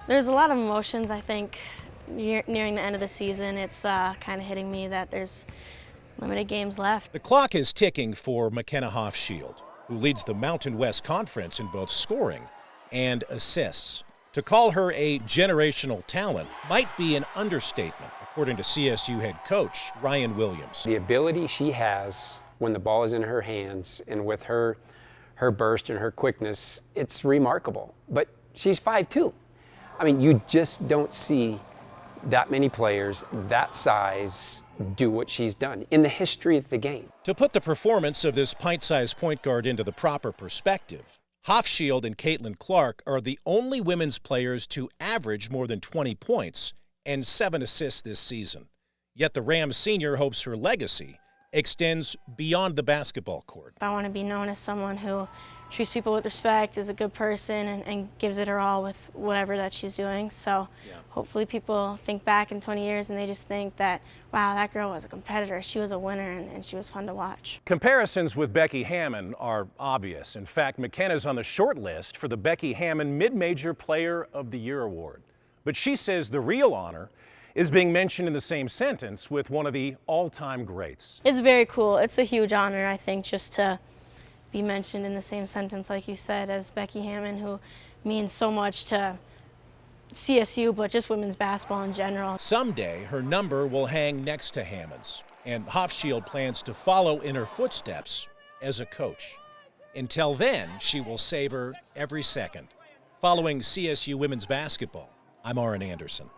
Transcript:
There's a lot of emotions, I think, nearing the end of the season. It's kind of hitting me that there's limited games left. The clock is ticking for McKenna Hofschild, who leads the Mountain West Conference in both scoring and assists. To call her a generational talent might be an understatement, according to CSU head coach Ryan Williams. The ability she has when the ball is in her hands and with her burst and her quickness, it's remarkable. But she's 5'2". I mean, you just don't see that many players that size do what she's done in the history of the game. To put the performance of this pint-sized point guard into the proper perspective, Hofschild and Caitlin Clark are the only women's players to average more than 20 points and 7 assists this season. Yet the Rams senior hopes her legacy extends beyond the basketball court. I want to be known as someone who treats people with respect, is a good person, and gives it her all with whatever that she's doing. So hopefully people think back in 20 years and they just think that, wow, that girl was a competitor, she was a winner, and she was fun to watch. Comparisons with Becky Hammon are obvious. In fact, McKenna's on the short list for the Becky Hammon Mid-Major Player of the Year award. But she says the real honor is being mentioned in the same sentence with one of the all-time greats. It's very cool. It's a huge honor, I think, just to be mentioned in the same sentence, like you said, as Becky Hammon, who means so much to CSU, but just women's basketball in general. Someday, her number will hang next to Hammon's, and Hofschild plans to follow in her footsteps as a coach. Until then, she will savor every second. Following CSU women's basketball, I'm Arran Andersen.